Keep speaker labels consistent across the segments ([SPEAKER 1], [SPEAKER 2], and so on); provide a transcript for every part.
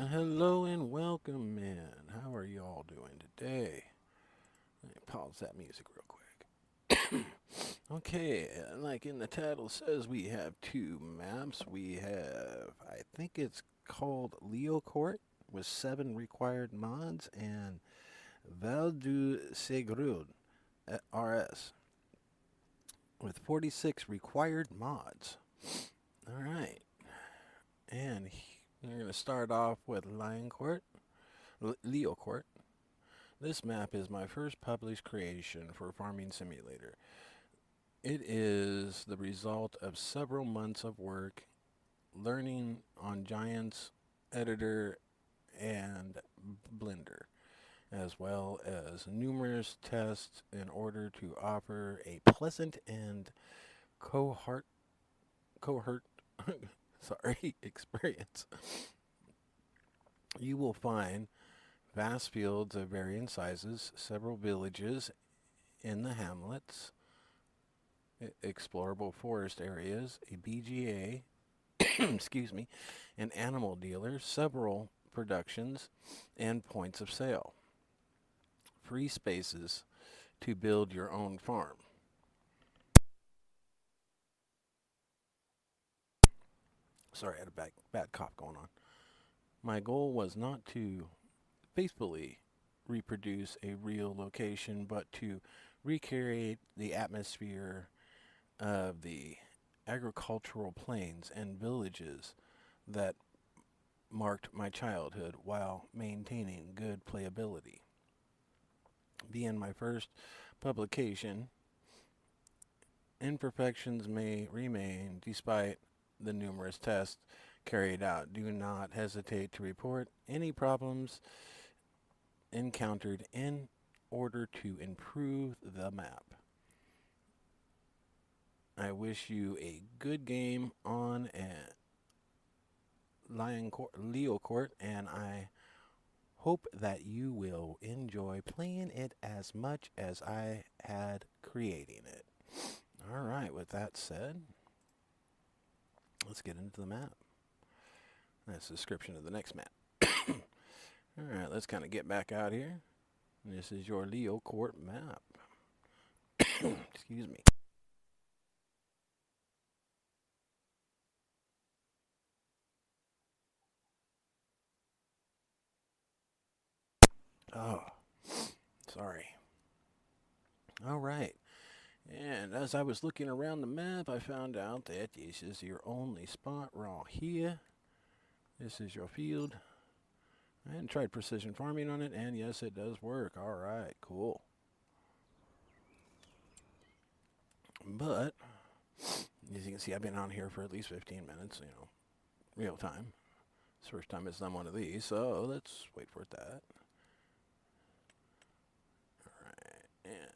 [SPEAKER 1] Hello and welcome, man. How are you all doing today? Let me pause that music real quick. Okay, like in the title says, we have two maps. We have, I think it's called Liocourt with 7 required mods, and Val du Segredo RS with 46 required mods. All right, and we're going to start off with Liocourt. This map is my first published creation for Farming Simulator. It is the result of several months of work learning on Giant's editor and Blender, as well as numerous tests in order to offer a pleasant and cohort cohort experience. You will find vast fields of varying sizes, several villages in the hamlets, explorable forest areas, a BGA, excuse me, an animal dealer, several productions, and points of sale. Free spaces to build your own farm. Sorry, I had a bad cough going on. My goal was not to faithfully reproduce a real location, but to recreate the atmosphere of the agricultural plains and villages that marked my childhood while maintaining good playability. Being my first publication, imperfections may remain despite the numerous tests carried out. Do not hesitate to report any problems encountered in order to improve the map. I wish you a good game on Liocourt, and I hope that you will enjoy playing it as much as I had creating it. Alright, with that said, let's get into the map. That's the description of the next map. Alright, let's kind of get back out here. This is your Liocourt map. Excuse me. Oh, sorry. Alright. And as I was looking around the map, I found out that this is your only spot right here. This is your field. I hadn't tried precision farming on it, and yes, it does work. Alright, cool. But, as you can see, I've been on here for at least 15 minutes, real time. It's the first time it's done one of these, so let's wait for that. Alright, and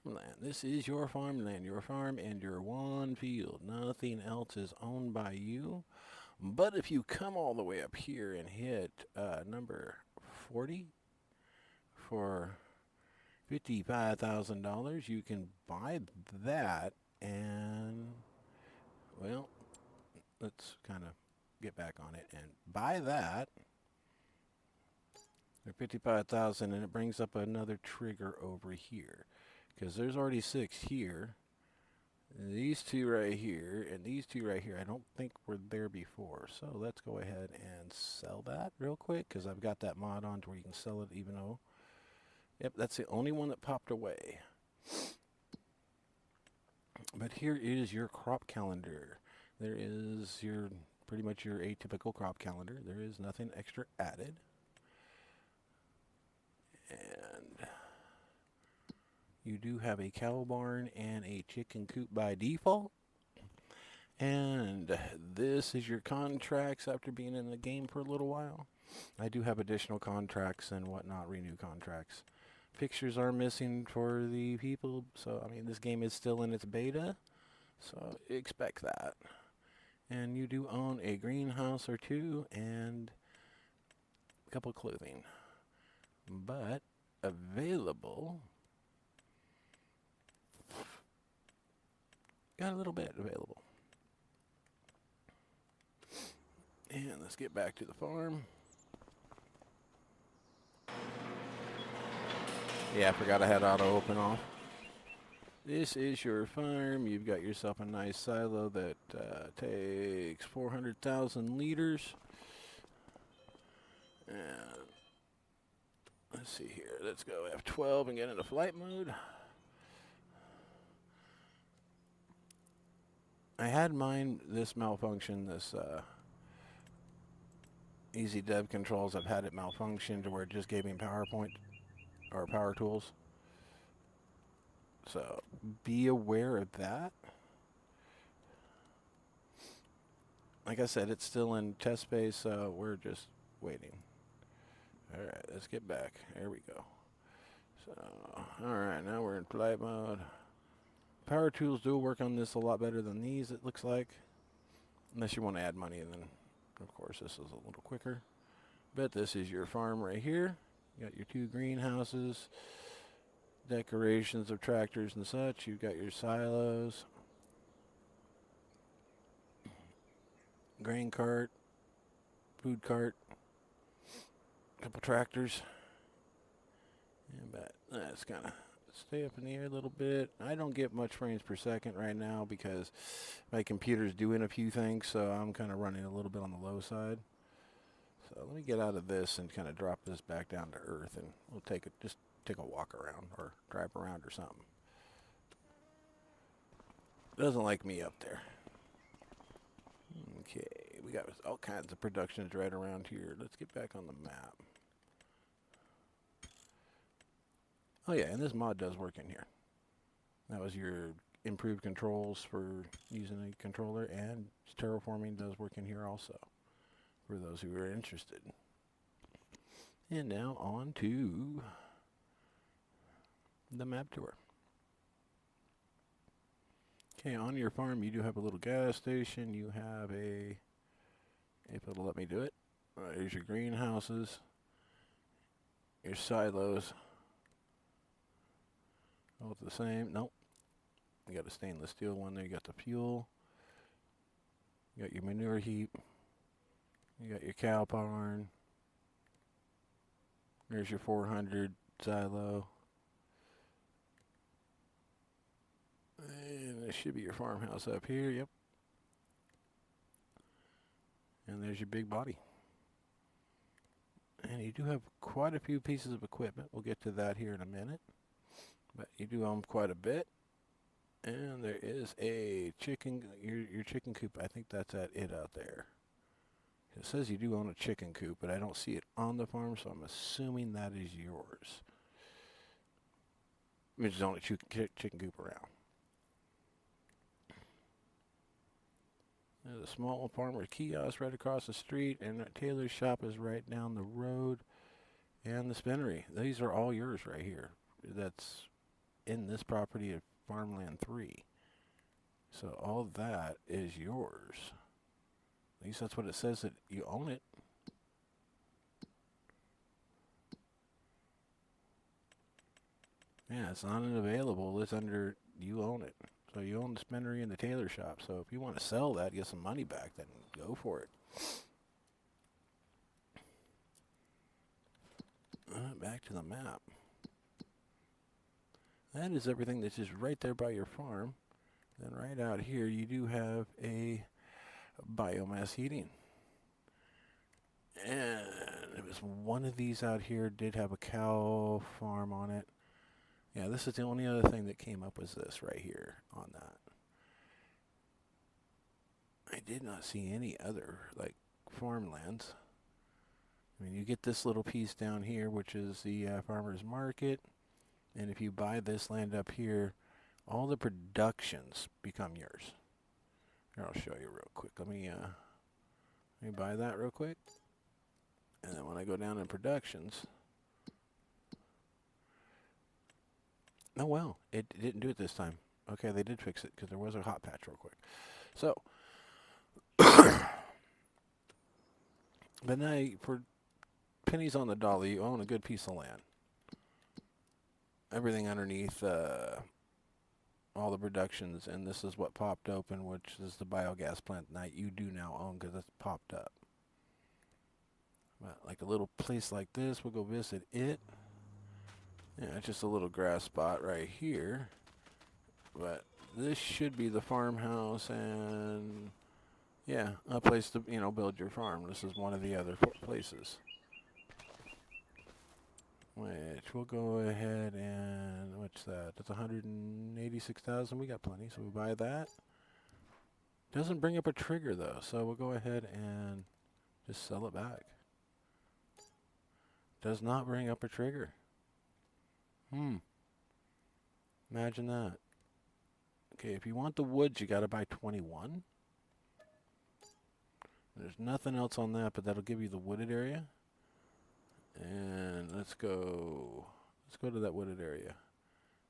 [SPEAKER 1] farmland. This is your farmland, your farm and your one field. Nothing else is owned by you. But if you come all the way up here and hit number 40 for $55,000, you can buy that. And, well, let's kind of get back on it and buy that for 55,000, and it brings up another trigger over here because there's already 6 here. These 2 right here and these 2 right here I don't think were there before, so let's go ahead and sell that real quick because I've got that mod on to where you can sell it even though, yep, that's the only one that popped away. But here is your crop calendar. There is your pretty much your atypical crop calendar. There is nothing extra added. And you do have a cow barn and a chicken coop by default. And this is your contracts after being in the game for a little while. I do have additional contracts and whatnot, renew contracts. Pictures are missing for the people, so I mean this game is still in its beta, so expect that. And you do own a greenhouse or 2 and a couple of clothing. But available, got a little bit available. And let's get back to the farm. Yeah, I forgot I had auto open off. This is your farm. You've got yourself a nice silo that takes 400,000 liters. And let's see here. Let's go F12 and get into flight mode. I had mine, this malfunction, this easy dev controls. I've had it malfunction to where it just gave me PowerPoint or power tools. So be aware of that. Like I said, it's still in test phase, so we're just waiting. All right, let's get back. There we go. So, all right, now we're in flight mode. Power tools do work on this a lot better than these, it looks like. Unless you want to add money, and then, of course, this is a little quicker. But this is your farm right here. You got your 2 greenhouses, decorations of tractors and such. You've got your silos, grain cart, food cart, a couple tractors. Yeah, but that's kind of stay up in the air a little bit. I don't get much frames per second right now because my computer's doing a few things, so I'm kind of running a little bit on the low side. So let me get out of this and kind of drop this back down to earth, and we'll just take a walk around or drive around or something. Doesn't like me up there. Okay, we got all kinds of productions right around here. Let's get back on the map. Oh yeah, and this mod does work in here. That was your improved controls for using a controller, and terraforming does work in here also, for those who are interested. And now on to the map tour. Okay, on your farm you do have a little gas station. You have if it'll let me do it, there's your greenhouses, your silos. All the same. Nope. You got a stainless steel one there. You got the fuel. You got your manure heap. You got your cow barn. There's your 400 silo. And there should be your farmhouse up here. Yep. And there's your big body. And you do have quite a few pieces of equipment. We'll get to that here in a minute. But you do own quite a bit. And there is a chicken, your chicken coop. I think that's it out there. It says you do own a chicken coop, but I don't see it on the farm, so I'm assuming that is yours. You just own a chicken coop around. There's a small farmer kiosk right across the street, and that tailor shop is right down the road. And the spinnery. These are all yours right here. That's in this property of Farmland 3. So all that is yours. At least that's what it says, that you own it. Yeah, it's not unavailable. It's under, you own it. So you own the spinnery and the tailor shop. So if you want to sell that, get some money back, then go for it. Back to the map. That is everything that's just right there by your farm. Then right out here, you do have a biomass heating. And it was one of these out here did have a cow farm on it. Yeah, this is the only other thing that came up was this right here on that. I did not see any other, like, farmlands. I mean, you get this little piece down here, which is the farmer's market. And if you buy this land up here, all the productions become yours. Here, I'll show you real quick. Let me buy that real quick. And then when I go down in productions, oh well, it didn't do it this time. Okay, they did fix it because there was a hot patch real quick. So, but now for pennies on the dollar, you own a good piece of land. Everything underneath all the productions, and this is what popped open, which is the biogas plant that you do now own because it's popped up. But like a little place like this, we'll go visit it. Yeah, it's just a little grass spot right here. But this should be the farmhouse and, yeah, a place to, you know, build your farm. This is one of the other places. Which we'll go ahead and, what's that? That's 186,000. We got plenty, so we buy that. Doesn't bring up a trigger though, so we'll go ahead and just sell it back. Does not bring up a trigger. Imagine that. Okay, if you want the woods, you gotta buy 21. There's nothing else on that, but that'll give you the wooded area. And let's go to that wooded area.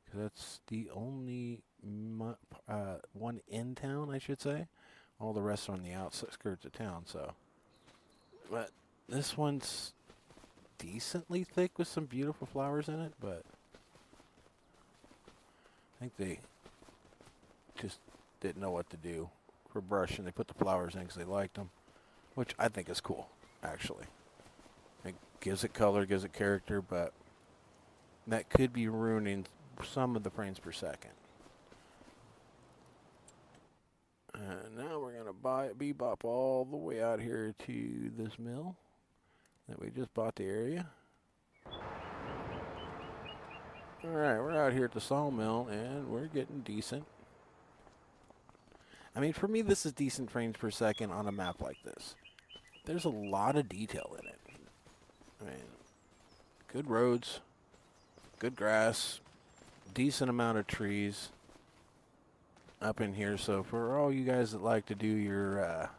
[SPEAKER 1] Because that's the only one in town, I should say. All the rest are on the outskirts of town, so. But this one's decently thick with some beautiful flowers in it, but I think they just didn't know what to do for brush, and they put the flowers in because they liked them, which I think is cool, actually. It gives it color, gives it character, but that could be ruining some of the frames per second. And now we're going to bebop all the way out here to this mill that we just bought the area. Alright, we're out here at the sawmill, and we're getting decent. I mean, for me, this is decent frames per second on a map like this. There's a lot of detail in it. I mean, good roads, good grass, decent amount of trees up in here. So for all you guys that like to do your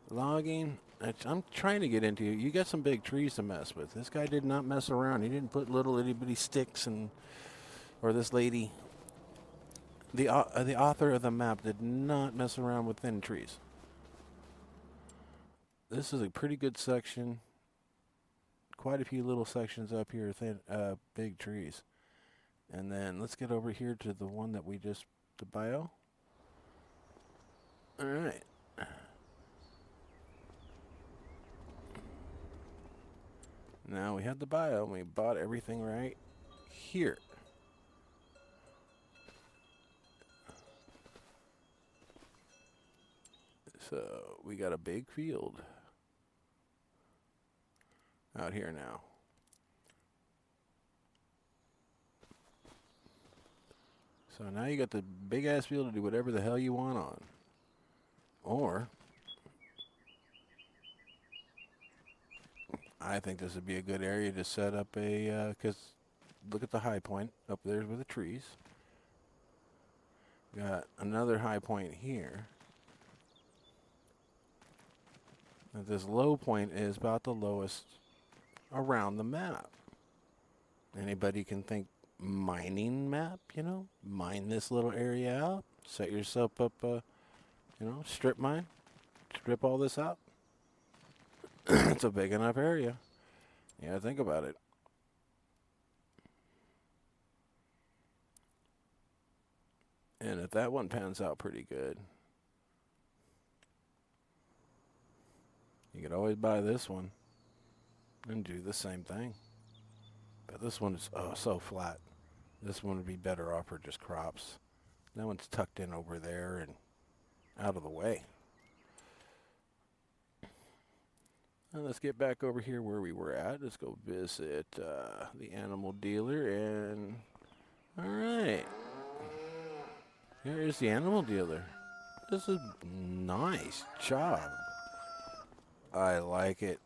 [SPEAKER 1] logging, I'm trying to get into, you got some big trees to mess with. This guy did not mess around. He didn't put little itty bitty sticks and, or this lady, the author of the map did not mess around with thin trees. This is a pretty good section. Quite a few little sections up here, thin, big trees. And then let's get over here to the one that we just, the bio. All right. Now we have the bio, and we bought everything right here. So we got a big field out here now. So now you got the big ass field to do whatever the hell you want on. Or I think this would be a good area to set up a, because look at the high point up there with the trees. Got another high point here. And this low point is about the lowest around the map. Anybody can think mining map, you know? Mine this little area out. Set yourself up a, you know, strip mine. Strip all this out. It's a big enough area. Yeah, think about it. And if that one pans out pretty good, you could always buy this one and do the same thing. But this one is so flat. This one would be better off for just crops. That one's tucked in over there and out of the way. And let's get back over here where we were at. Let's go visit the animal dealer. And all right, here is the animal dealer. This is nice job. I like it.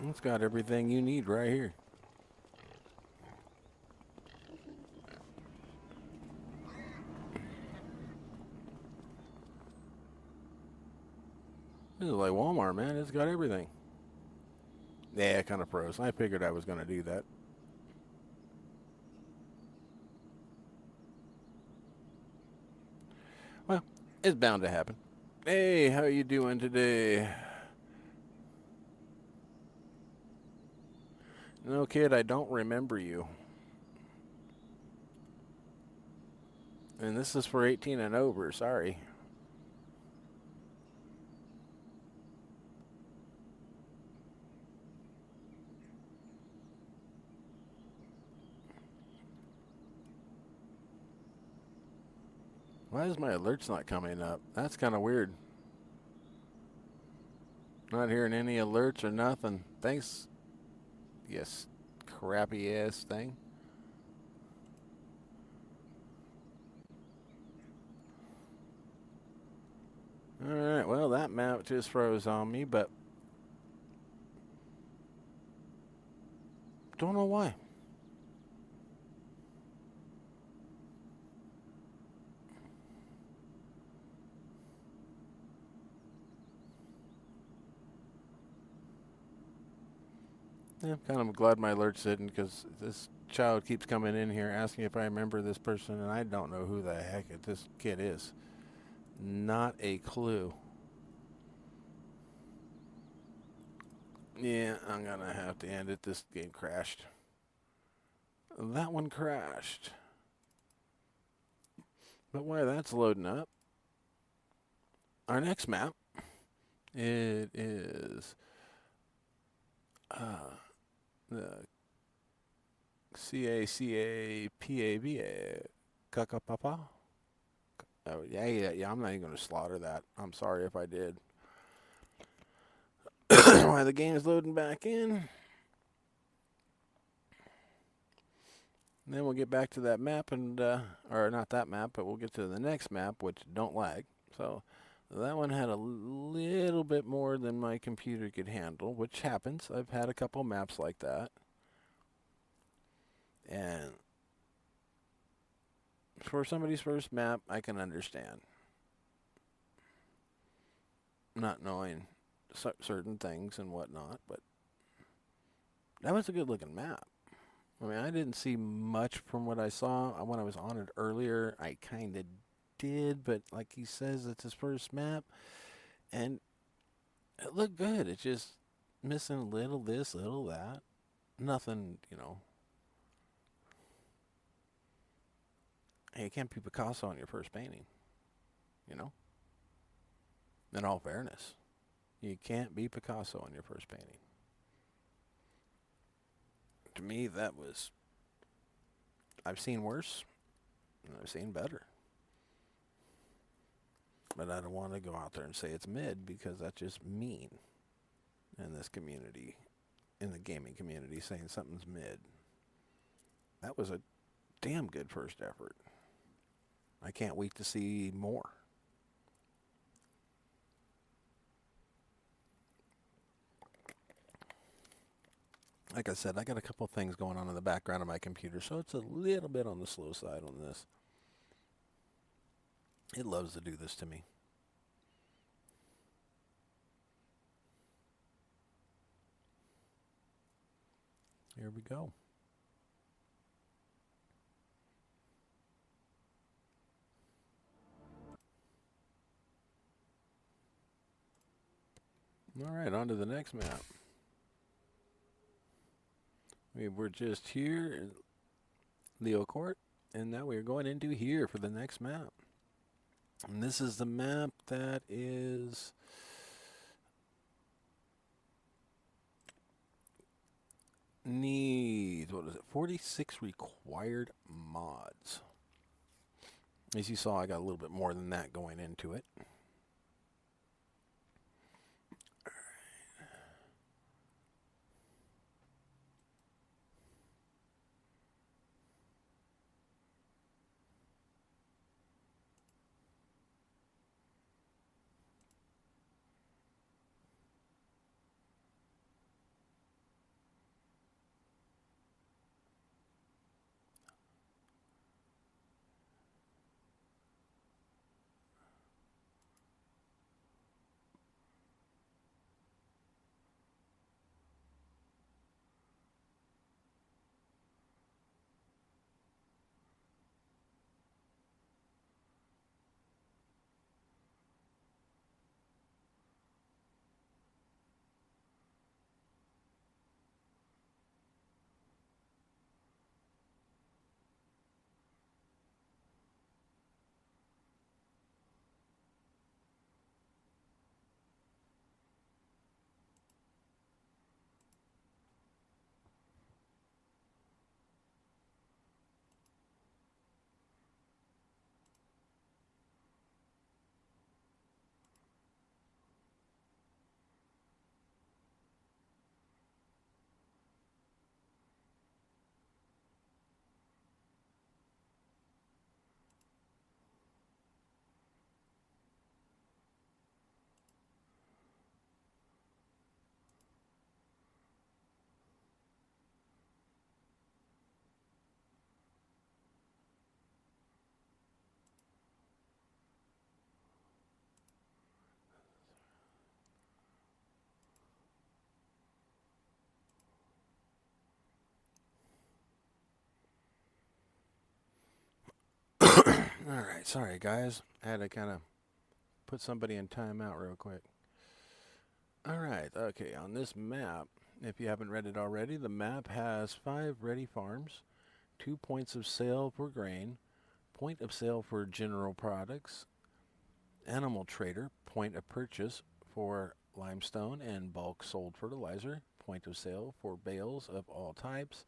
[SPEAKER 1] It's got everything you need right here. This is like Walmart, man. It's got everything. Yeah, it kind of froze. I figured I was going to do that. Well, it's bound to happen. Hey, how you doing today? No, kid, I don't remember you. And this is for 18 and over, sorry. Why is my alerts not coming up? That's kind of weird. Not hearing any alerts or nothing. Thanks, yes, crappy ass thing. Alright, well, that map just froze on me, but don't know why. Yeah, I'm kind of glad my alerts didn't, because this child keeps coming in here asking if I remember this person, and I don't know who the heck this kid is. Not a clue. Yeah, I'm gonna have to end it. This game crashed. That one crashed. But while that's loading up, our next map, it is the CACAPABA Kakapapa. Oh, yeah, I'm not even going to slaughter that. I'm sorry if I did. While the game is loading back in, then we'll get back to that map and, or not that map, but we'll get to the next map, which don't lag. So that one had a little bit more than my computer could handle, which happens. I've had a couple maps like that. And for somebody's first map, I can understand not knowing certain things and whatnot, but that was a good looking map. I mean, I didn't see much from what I saw. When I was on it earlier, I kind of did, but like he says, it's his first map, and it looked good. It's just missing a little this, little that. Nothing, you know. Hey, you can't be Picasso on your first painting, you know? In all fairness, you can't be Picasso on your first painting. To me, that was... I've seen worse, and I've seen better. But I don't want to go out there and say it's mid, because that's just mean in this community, in the gaming community, saying something's mid. That was a damn good first effort. I can't wait to see more. Like I said, I got a couple things going on in the background of my computer, so it's a little bit on the slow side on this. It loves to do this to me. Here we go. All right, on to the next map. We were just here in Liocourt, and now we're going into here for the next map. And this is the map that is needs, what is it, 46 required mods. As you saw, I got a little bit more than that going into it. Alright, sorry guys. I had to kind of put somebody in timeout real quick. Alright, okay, on this map, if you haven't read it already, the map has 5 ready farms, 2 points of sale for grain, point of sale for general products, animal trader, point of purchase for limestone and bulk sold fertilizer, point of sale for bales of all types.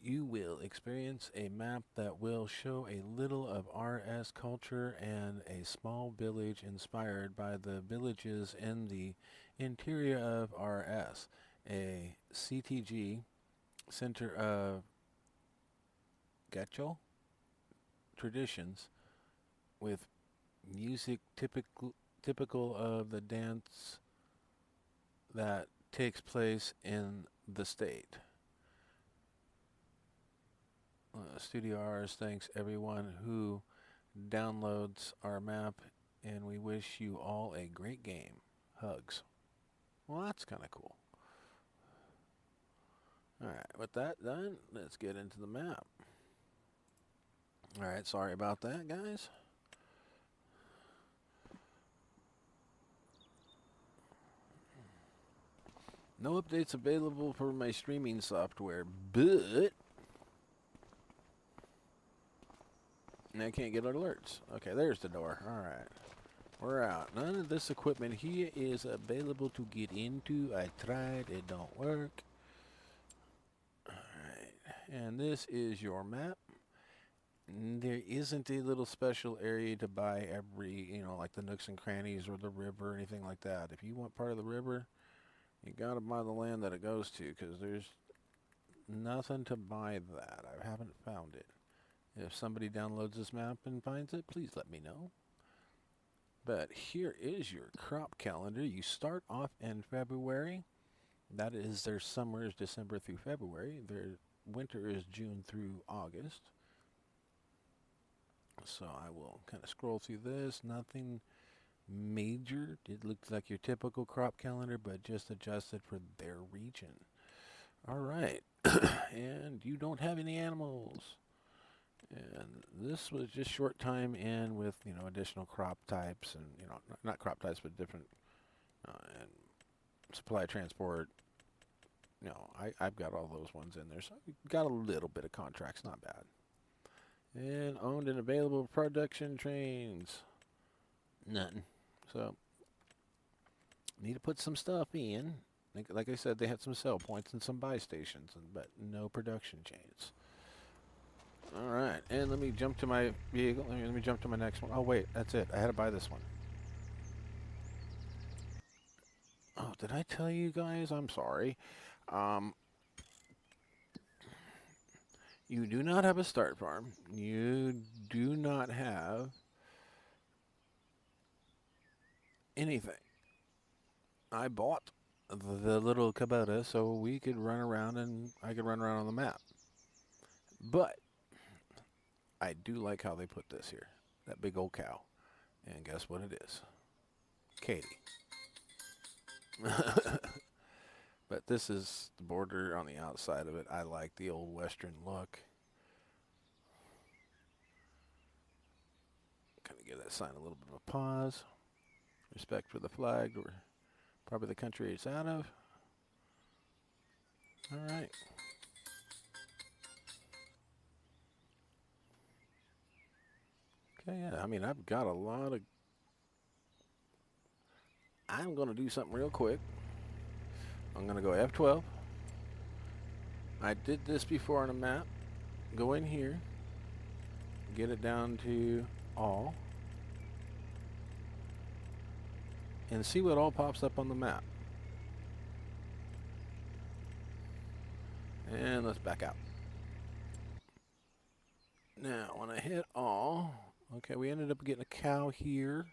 [SPEAKER 1] You will experience a map that will show a little of RS culture and a small village inspired by the villages in the interior of RS, a CTG center of gacho traditions with music typical of the dance that takes place in the state. Studio R's thanks everyone who downloads our map, and we wish you all a great game. Hugs. Well, that's kind of cool. Alright, with that done, let's get into the map. Alright, sorry about that, guys. No updates available for my streaming software, but I can't get alerts. Okay, there's the door. Alright. We're out. None of this equipment here is available to get into. I tried. It don't work. Alright. And this is your map. There isn't a little special area to buy every, like the nooks and crannies or the river or anything like that. If you want part of the river, you gotta buy the land that it goes to, because there's nothing to buy that. I haven't found it. If somebody downloads this map and finds it, please let me know. But here is your crop calendar. You start off in February. That is, their summer is December through February. Their winter is June through August. So I will kind of scroll through this. Nothing major. It looks like your typical crop calendar, but just adjusted for their region. All right. And you don't have any animals. And this was just short time in with, additional crop types and, not crop types, but different and supply transport. I've got all those ones in there. So I've got a little bit of contracts, not bad. And owned and available production trains. Nothing. So need to put some stuff in. Like I said, they had some sell points and some buy stations, but no production chains. Alright, and let me jump to my vehicle. Let me jump to my next one. Oh, wait, that's it. I had to buy this one. Oh, did I tell you guys? I'm sorry. You do not have a start farm. You do not have anything. I bought the little Kubota so we could run around and I could run around on the map. But I do like how they put this here. That big old cow. And guess what it is? Katie. But this is the border on the outside of it. I like the old western look. Kind of give that sign a little bit of a pause. Respect for the flag, or probably the country it's out of. All right. Okay, yeah, I mean, I've got a lot of... I'm going to do something real quick. I'm going to go F12. I did this before on a map. Go in here. Get it down to all. And see what all pops up on the map. And let's back out. Now, when I hit all, okay, we ended up getting a cow here,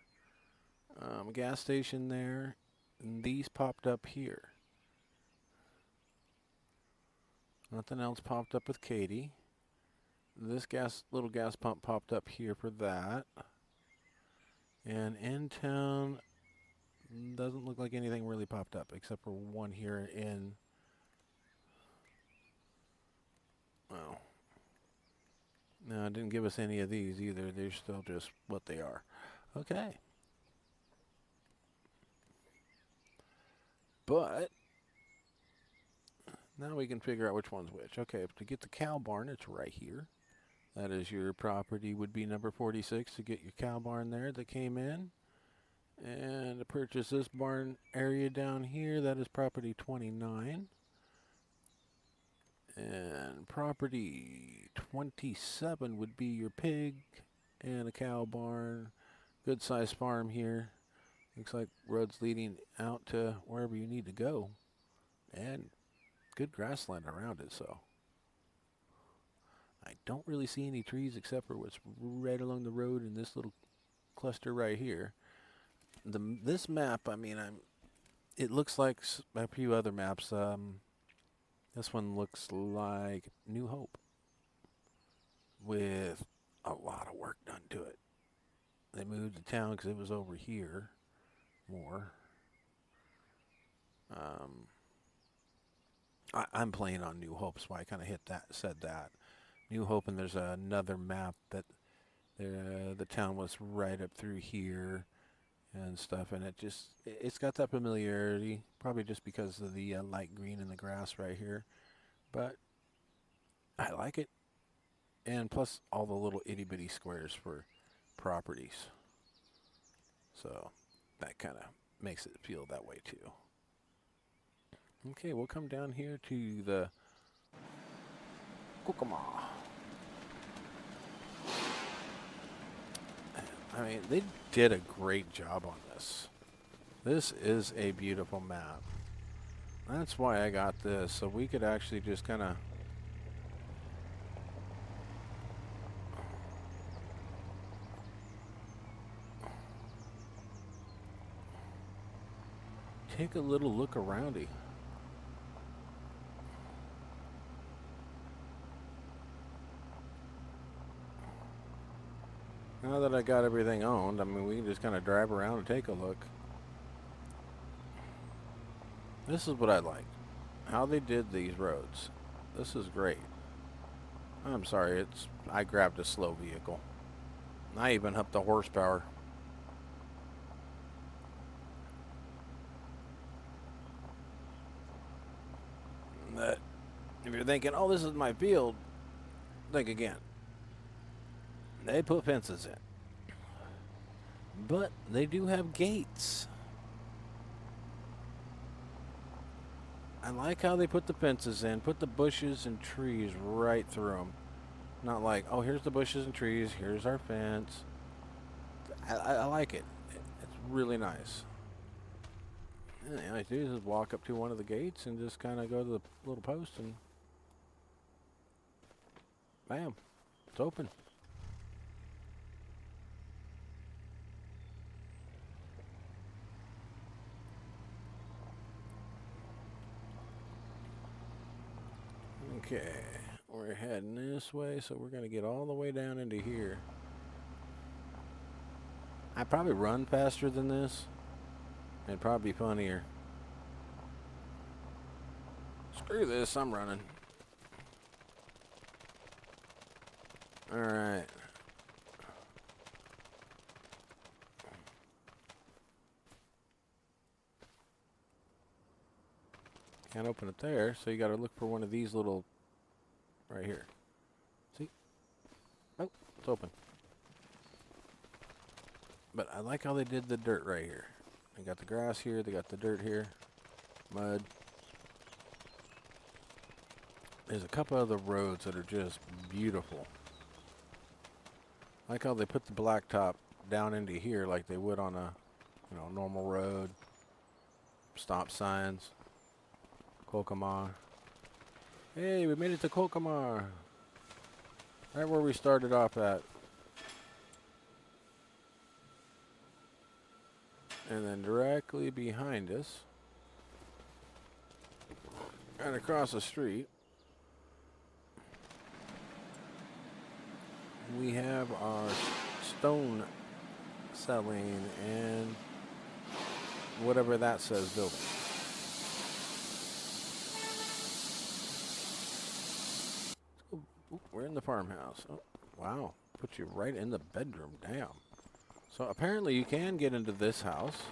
[SPEAKER 1] a gas station there, and these popped up here. Nothing else popped up with Katie. This little gas pump popped up here for that. And in town, doesn't look like anything really popped up except for one here in, well, No, it didn't give us any of these either. They're still just what they are. Okay. But now we can figure out which one's which. Okay, to get the cow barn, it's right here. That is your property would be number 46 to get your cow barn there that came in. And to purchase this barn area down here, that is property 29. And property 27 would be your pig and a cow barn. Good sized farm here. Looks like roads leading out to wherever you need to go. And good grassland around it, so. I don't really see any trees except for what's right along the road in this little cluster right here. This map, I mean, it looks like a few other maps. This one looks like New Hope with a lot of work done to it. They moved the town because it was over here more. I'm playing on New Hope, so I kind of said that. New Hope, and there's another map that the town was right up through here and stuff, and it's got that familiarity, probably just because of the light green in the grass right here, but I like it, and plus all the little itty-bitty squares for properties, so that kind of makes it feel that way too. Okay, we'll come down here to the Kokomo. I mean, they did a great job on this. This is a beautiful map. That's why I got this, so we could actually just kind of take a little look around it. Now that I got everything owned, I mean, we can just kind of drive around and take a look. This is what I like. How they did these roads. This is great. I'm sorry, I grabbed a slow vehicle. I even upped the horsepower. That, if you're thinking, oh, this is my field, think again. They put fences in. But they do have gates. I like how they put the fences in, put the bushes and trees right through them. Not like, oh, here's the bushes and trees, here's our fence. I like it. It's really nice. And all I do is walk up to one of the gates and just kind of go to the little post and bam, it's open. Okay, we're heading this way, so we're going to get all the way down into here. I'd probably run faster than this. It'd probably be funnier. Screw this, I'm running. Alright. Can't open it there, so you got to look for one of these little right here. See? Oh, it's open. But I like how they did the dirt right here. They got the grass here, they got the dirt here, mud. There's a couple other roads that are just beautiful. I like how they put the blacktop down into here like they would on a, normal road. Stop signs. Kokomo. Hey, we made it to Kokomo. Right where we started off at. And then directly behind us, and across the street, we have our stone selling and whatever that says building. We're in the farmhouse. Oh, Wow. Put you right in the bedroom. Damn. So apparently you can get into this house.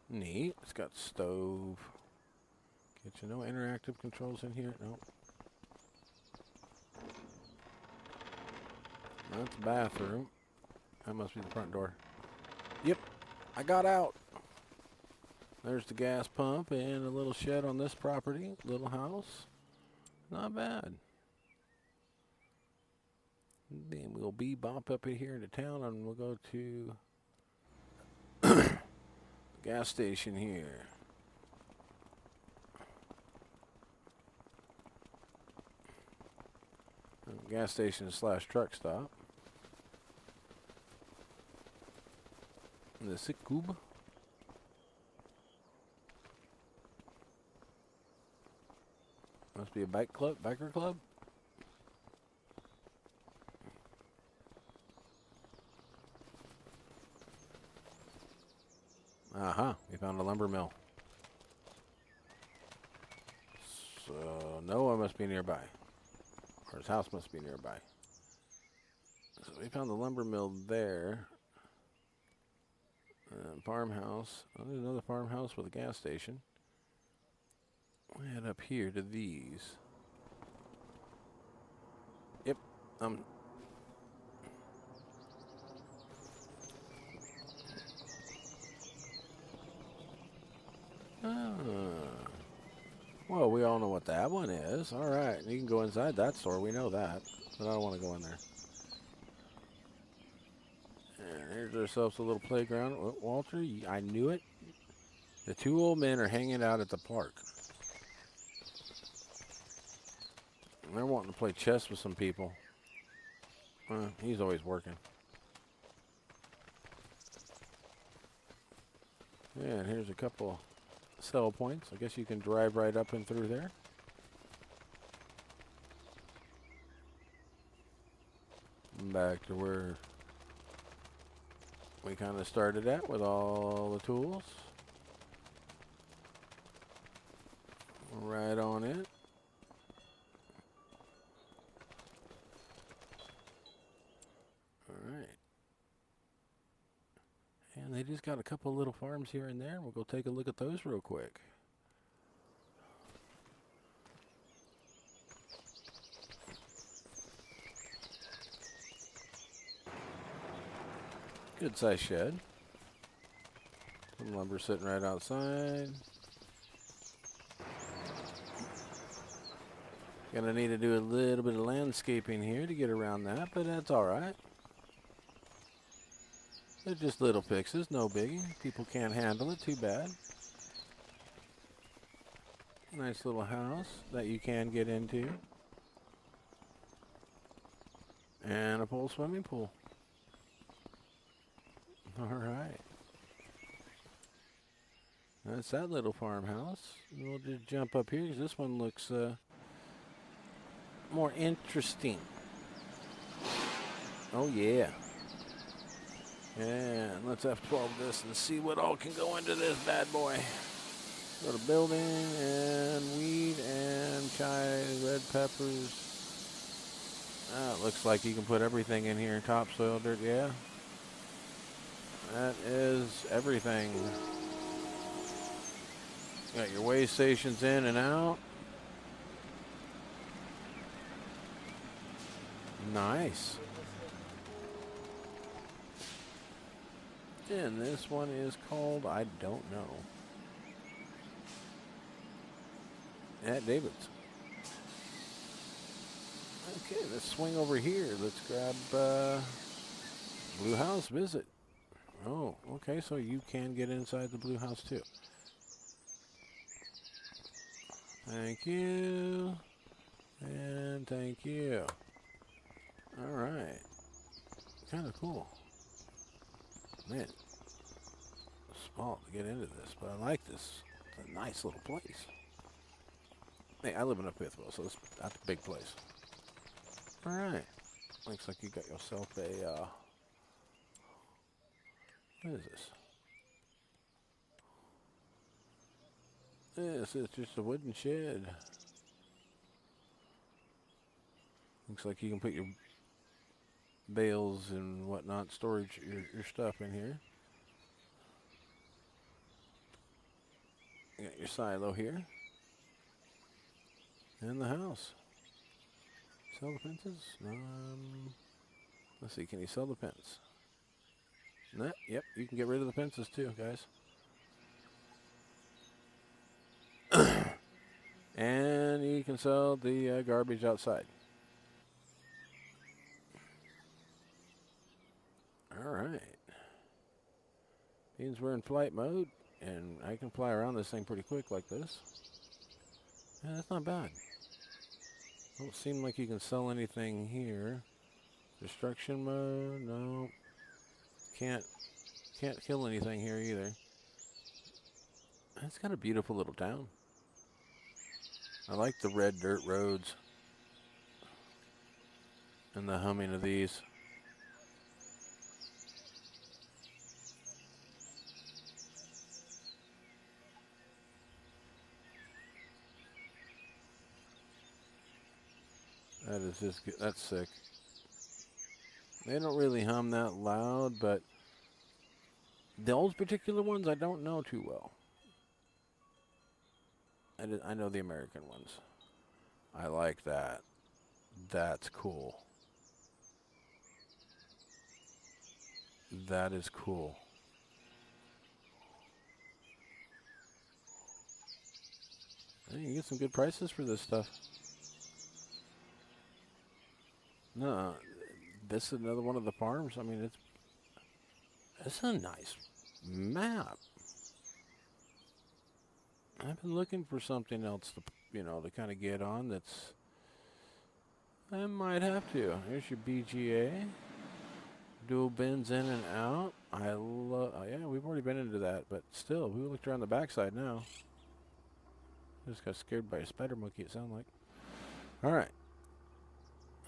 [SPEAKER 1] Neat. It's got stove. Kitchen. No interactive controls in here. Nope. That's the bathroom. That must be the front door. Yep. I got out. There's the gas pump and a little shed on this property. Little house. Not bad. Then we'll bebop up in here into town and we'll go to the gas station here. Gas station / truck stop. The sick cube. Must be a biker club. We found a lumber mill. So Noah must be nearby. Or his house must be nearby. So we found the lumber mill there. Farmhouse. Oh, there's another farmhouse with a gas station. We head up here to these. Yep. Well, we all know what that one is. All right. You can go inside that store. We know that. But I don't want to go in there. And here's ourselves a little playground. Walter, I knew it. The two old men are hanging out at the park. And they're wanting to play chess with some people. He's always working. Yeah, and here's a couple sell points. I guess you can drive right up and through there. Back to where we kind of started at with all the tools. Right on it. All right. And they just got a couple little farms here and there. We'll go take a look at those real quick. Good size shed. Some lumber sitting right outside. Gonna need to do a little bit of landscaping here to get around that, but that's all right. They're just little fixes, no biggie. People can't handle it, too bad. Nice little house that you can get into. And a pool swimming pool. All right. That's that little farmhouse. We'll just jump up here because this one looks more interesting. Oh, yeah. And let's F12 this and see what all can go into this bad boy. Go to building and weed and chives, red peppers. It looks like you can put everything in here. Topsoil, dirt, yeah. That is everything. Got your weigh stations in and out. Nice. And this one is called, I don't know. At David's. Okay, let's swing over here. Let's grab Blue House Visit. Oh, okay, so you can get inside the Blue House too. Thank you. And thank you. All right. Kind of cool. Man, small to get into this, but I like this. It's a nice little place. Hey, I live in a Fifthville, so that's a big place. All right. Looks like you got yourself a, what is this? This is just a wooden shed. Looks like you can put your bales and whatnot, storage your stuff in here. You got your silo here. And the house. Sell the fences? Let's see, can you sell the fence? No, yep, you can get rid of the fences too, guys. And you can sell the garbage outside. All right. Means we're in flight mode, and I can fly around this thing pretty quick like this. Yeah, that's not bad. Don't seem like you can sell anything here. Destruction mode, no. Can't kill anything here either. It's got a beautiful little town. I like the red dirt roads and the humming of these. That is just good. That's sick. They don't really hum that loud, but those particular ones I don't know too well. I know the American ones. I like that. That's cool. That is cool. Hey, you get some good prices for this stuff. No, this is another one of the farms. I mean, it's a nice map. I've been looking for something else to, to kind of get on that's... I might have to. Here's your BGA. Dual bins in and out. I love... yeah, we've already been into that, but still, we looked around the backside now. Just got scared by a spider monkey, it sounded like. All right.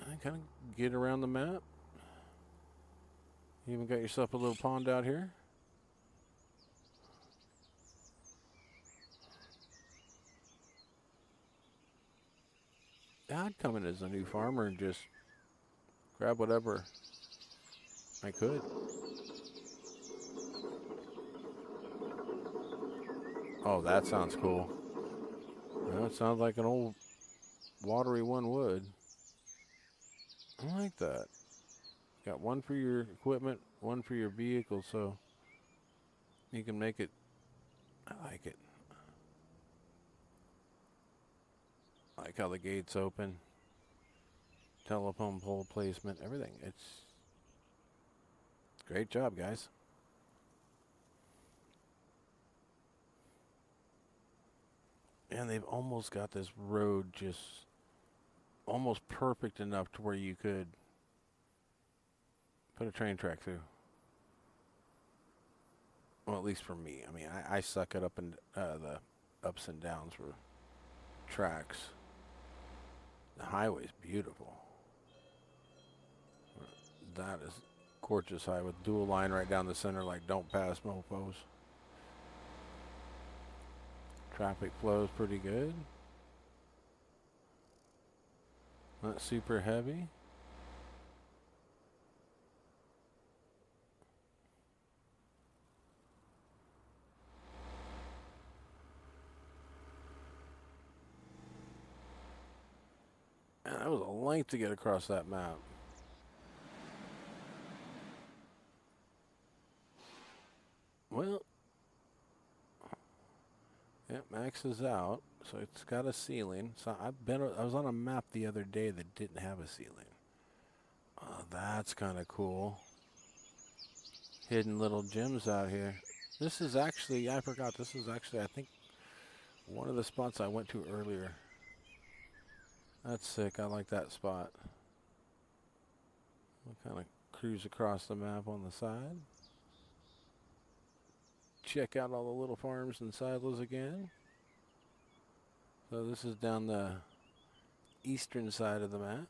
[SPEAKER 1] I kind of get around the map. You even got yourself a little pond out here. I'd come in as a new farmer and just grab whatever I could. Oh, that sounds cool. That sounds like an old watery one would. I like that. Got one for your equipment, one for your vehicle, so you can make it. I like it. I like how the gate's open. Telephone pole placement, everything. It's great job, guys. And they've almost got this road just almost perfect enough to where you could put a train track through. Well, at least for me. I mean, I suck at the ups and downs for tracks. The highway's beautiful. That is gorgeous high with dual line right down the center, like don't pass mofos. Traffic flows pretty good. Not super heavy. Man, that was a length to get across that map. Well, yeah, maxes out, so it's got a ceiling. So I was on a map the other day that didn't have a ceiling. Oh, that's kind of cool. Hidden little gems out here. This is actually, I forgot, this is actually, I think, one of the spots I went to earlier. That's sick. I like that spot. We'll kind of cruise across the map on the side. Check out all the little farms and silos again. So this is down the eastern side of the map.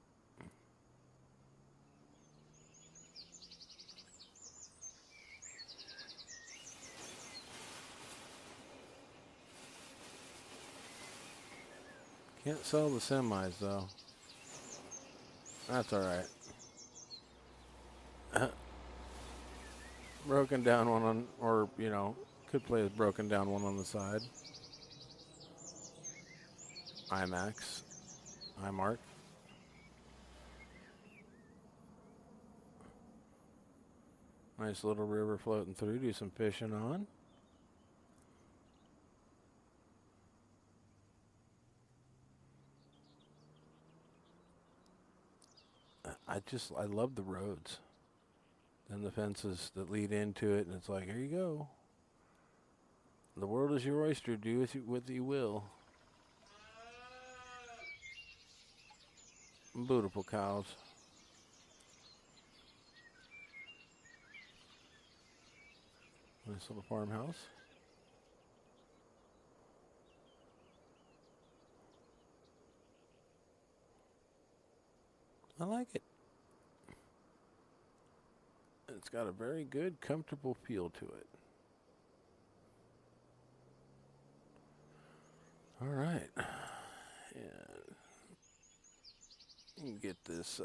[SPEAKER 1] Can't sell the semis though. That's alright. Broken down one on, or, you know, could play as broken down one on the side. IMAX. iMark. Nice little river floating through. Do some fishing on. I love the roads. And the fences that lead into it, and it's like, here you go. The world is your oyster. Do with what you will. Beautiful cows. Nice little farmhouse. I like it. It's got a very good, comfortable feel to it. All right. And you can get this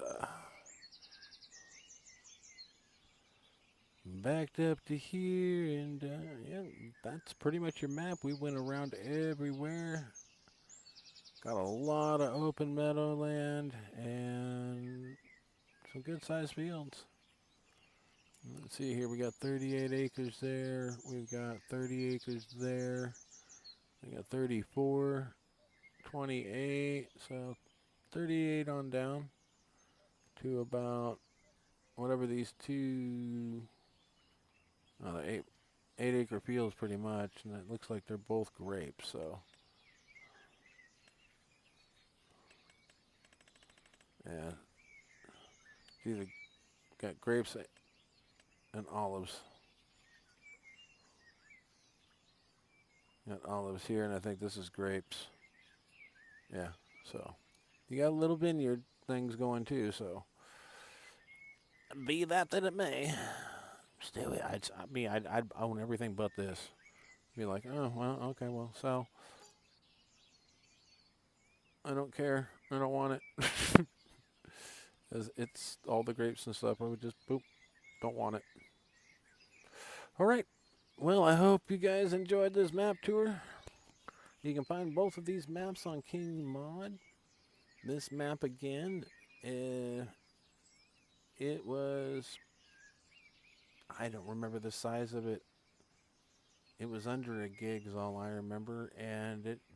[SPEAKER 1] backed up to here, and yeah, that's pretty much your map. We went around everywhere. Got a lot of open meadowland and some good sized fields. Let's see here, we got 38 acres there. We've got 30 acres there. We got 34, 28, so 38 on down to about whatever these two, the 8 acre fields pretty much, and it looks like they're both grapes, so. Yeah, it's either got grapes and olives. Got olives here, and I think this is grapes. Yeah, so you got a little vineyard things going too, so be that it may. Still, I'd own everything but this. Be like, oh, well, okay, well, so I don't care. I don't want it. It's all the grapes and stuff. I would just, boop, don't want it. All right. Well, I hope you guys enjoyed this map tour. You can find both of these maps on King Mod. This map again, it was, I don't remember the size of it. It was under a gig is all I remember,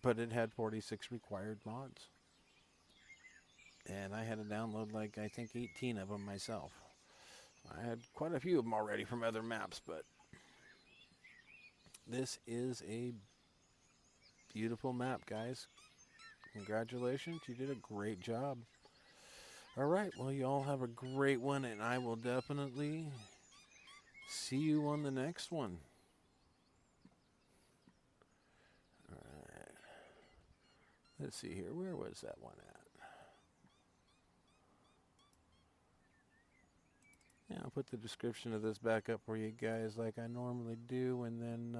[SPEAKER 1] but it had 46 required mods. And I had to download like I think 18 of them myself. I had quite a few of them already from other maps, but this is a beautiful map, guys. Congratulations, you did a great job. All right, well, you all have a great one, and I will definitely see you on the next one. All right. Let's see here. Where was that one at? Yeah, I'll put the description of this back up for you guys like I normally do, and then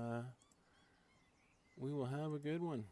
[SPEAKER 1] we will have a good one.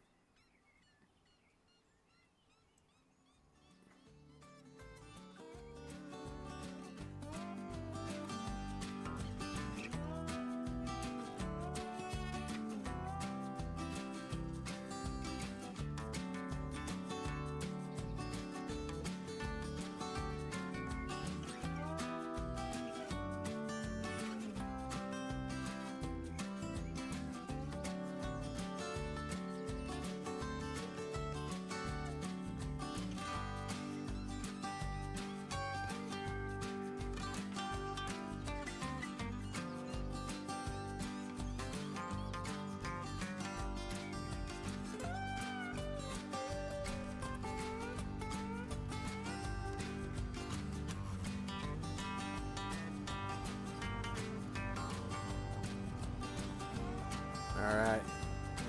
[SPEAKER 1] All right.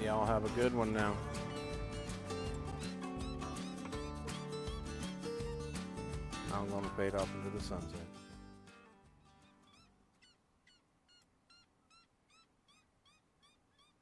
[SPEAKER 1] Y'all have a good one now. I'm going to fade off into the sunset.